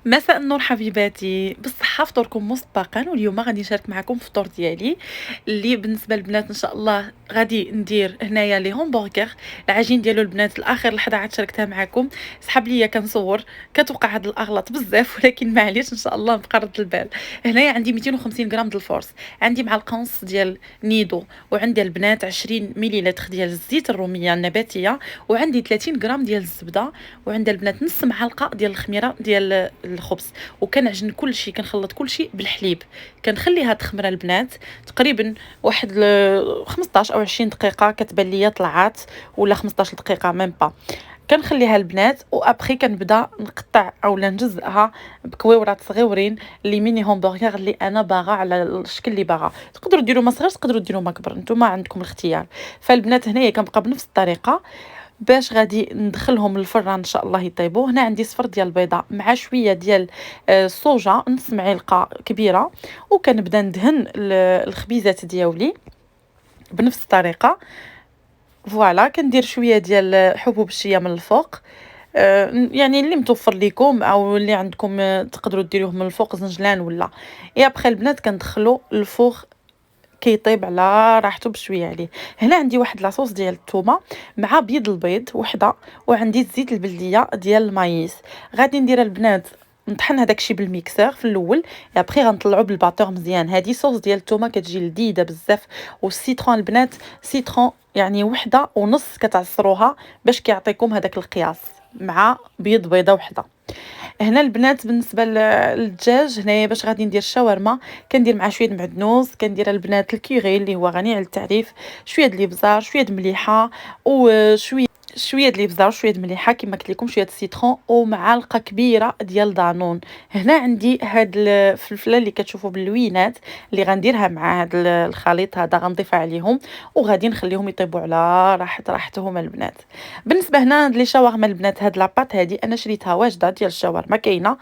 مساء النور حبيباتي، بالصحة فطوركم مسبقًا، واليوم غادي نشارك معكم الفطور ديالي، اللي بالنسبة للبنات إن شاء الله غادي ندير هنايا لي همبرغر. العجين ديالو البنات الآخر لحظة عاد شاركتها معاكم، سحب ليا كنصور، كتوقع هاد الأغلاط بزاف ولكن معليش إن شاء الله نبقى رد البال. هنايا عندي 250 غرام د الفورص، عندي معلقة ونص ديال نيدو، وعندي البنات 20 مليلتر ديال الزيت الرومية النباتية، وعندي 30 غرام ديال الزبدة، وعندي البنات نص معلقة ديال الخميرة ديال الخبز. وكنعجن كلشي، كنخلط كلشي بالحليب، كنخليها تخمر البنات تقريبا واحد 15 او 20 دقيقه، كتبان ليا طلعات، ولا 15 دقيقه ميم با. كنخليها البنات وابخي كنبدا نقطع اولا نجزئها بكويورات صغيورين لي ميني همبرغر اللي انا باغا على الشكل اللي باغا. تقدروا ديروا ما صغير، تقدروا ديروا ما كبر، نتوما عندكم الاختيار. فالبنات هنايا كنبقى بنفس الطريقه باش غادي ندخلهم للفران ان شاء الله يطيبوا. هنا عندي صفر ديال البيضه مع شويه ديال الصوجه، نص معلقه كبيره، وكنبدا ندهن الخبيزات ديالي بنفس الطريقه. فوالا كندير شويه ديال حبوب الشيا من الفوق، يعني اللي متوفر ليكم او اللي عندكم، تقدروا ديروه من الفوق زنجلان ولا. اي ابخي البنات كندخلو الفوغ كيطيب على راحته بشويه عليه. هنا عندي واحد لاصوص ديال الثومه مع بيض البيض وحده، وعندي الزيت البلديه ديال المايس. غادي ندير البنات نطحن هذاك الشيء بالميكسور في الاول، ابخي غنطلعو بالباطور مزيان. هذه صوص ديال الثومه كتجي لذيذه بزاف. والسيترون البنات سيترون يعني وحده ونص كتعصروها باش كيعطيكم هذاك القياس مع بيض بيضه وحده. هنا البنات بالنسبه للدجاج، هنايا باش غادي ندير الشاورما كندير مع شويه المعدنوس، كندير البنات الكيغي اللي هو غني على التعريف، شويه د الابزار، شويه د المليحه، شويه د الابزار وشويه د المليحه كما قلت لكم، شويه السيترون ومعلقه كبيره ديال دانون. هنا عندي هاد الفلفله اللي كتشوفوا باللوينات اللي غنديرها مع هاد الخليط هذا، غنضيفها عليهم وغادي نخليهم يطيبوا على راحتهم البنات. بالنسبه هنا لي شاورما البنات، هاد لاباط هادي انا شريتها واجده ديال الشاورما كاينه.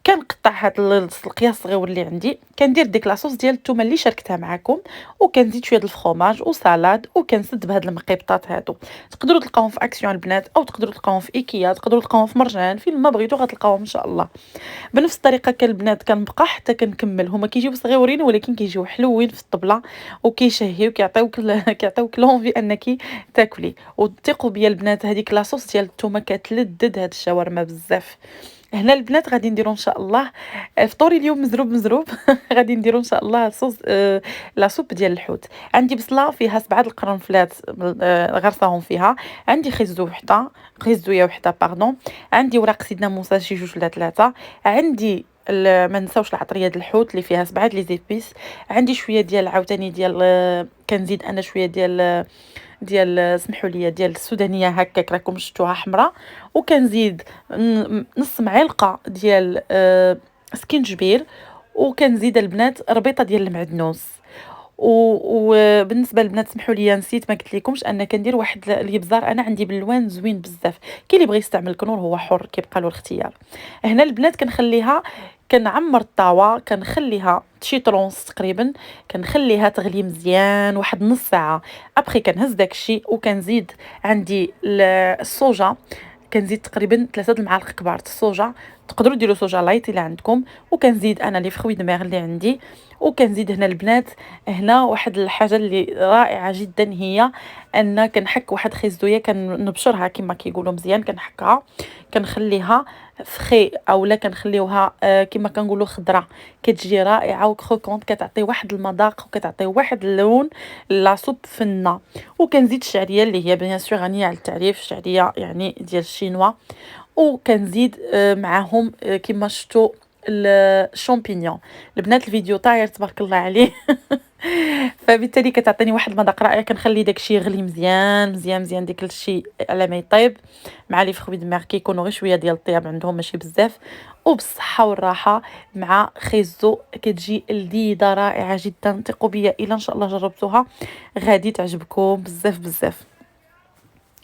كنقطع هاد القياس الصغيور اللي عندي، كندير ديك لاصوص ديال الثومه اللي شاركتها معكم، وكنزيد شويه د الفرomاج وسالاد، وكنسد بهاد المقيبطات هادو. تقدروا تلقاوهم في اكسيون البنات، او تقدروا تلقاوهم في ايكيا، تقدروا تلقاوهم في مرجان، فين ما بغيتو غتلقاوهم ان شاء الله. بنفس الطريقه البنات كنبقى حتى كنكمل. هما كيجيو صغيورين ولكن كيجيو حلوين في الطبله، وكيشهيو كيعطيوك كيعطيوك لونفي انك تاكلي. وثقوا بيا البنات هذيك لاصوص ديال الثومه كتلذذ هاد الشاورما بزاف. هنا البنات غادي نديرو ان شاء الله فطوري اليوم مزروب مزروب. غادي نديرو ان شاء الله صوص لا سوب ديال الحوت. عندي بصله فيها 7 القرنفلات، غرساهم فيها. عندي خيزويه وحده باردون. عندي ورق سيدنا موسى شي جوج ولا ثلاثه. عندي ما نساوش العطريه ديال الحوت اللي فيها 7 لي زيبيس. عندي شويه ديال عاوتاني ديال كنزيد انا شويه ديال سمحوا لي ديال السودانيه هكاك راكم شفتوها حمراء. وكنزيد نص معلقه ديال سكينجبير. وكنزيد البنات ربيطه ديال المعدنوس. وبالنسبه للبنات سمحوا لي نسيت ما قلت لكمش ان كندير واحد الابزار انا عندي باللوان زوين بزاف. كاين اللي بغى يستعمل الكنور هو حر، كيبقى له الاختيار. هنا البنات كنخليها، كنعمر الطاوه، كنخليها شي طرونس تقريبا، كنخليها تغلي مزيان واحد نص ساعه. ابخي كنهز داكشي وكنزيد عندي الصوجه، كنزيد تقريبا 3 المعالق كبار د الصوجه. تقدروا ديروا صوجه لايت الا عندكم. وكنزيد انا لي فروي دو مير اللي عندي. وكنزيد هنا البنات، هنا واحد الحاجه اللي رائعه جدا هي ان كنحك واحد خيزويه، كنبشرها كما كيقولوا مزيان، كنحكها كنخليها فخي اولا كنخليوها كما كنقولوا خضره، كتجي رائعه وكروكونط، كتعطي واحد المذاق وكتعطي واحد اللون لا سوب فنه. وكنزيد الشعريه اللي هي بيان سور غنيه على التعريف، شعريه يعني ديال الشينوا. وكنزيد معاهم كما شفتوا الشامبينيون. البنات الفيديو طاير تبارك الله عليه. فبالتالي كتعطيني واحد المذاق رائع. كنخلي داكشي يغلي مزيان مزيان مزيان داك الشيء على ما يطيب مع لي فروي دو مير، كيكونوا غير شويه ديال الطياب عندهم ماشي بزاف، وبالصحه والراحه مع خيزو. كتجي لذيذه رائعه جدا. ثقوا بيا الا ان شاء الله جربتوها غادي تعجبكم بزاف بزاف.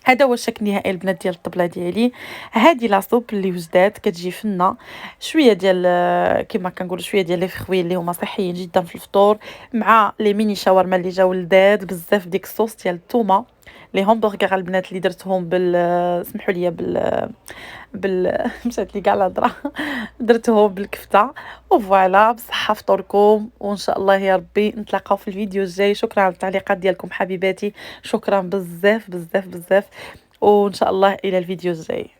هذا هو الشكل النهائي البنات ديال الطبله ديالي. هذه لاصوب اللي وجدات كتجي فنه، شويه ديال كما كنقولوا شويه ديال لي فخوي اللي هما صحيين جدا في الفطور، مع لي ميني شاورما اللي جاو لذاذ بزاف. ديك الصوص ديال الثومه لي همبرغر البنات اللي درتهم سمحوا لي مشات لي كاع الهضرة درتهم بالكفتة، وفوالا بصحة فطوركم، وإن شاء الله يا ربي نتلاقاو في الفيديو الجاي. شكرًا على التعليقات ديالكم حبيباتي، شكرًا بزاف، بزاف، بزاف، وإن شاء الله إلى الفيديو الجاي.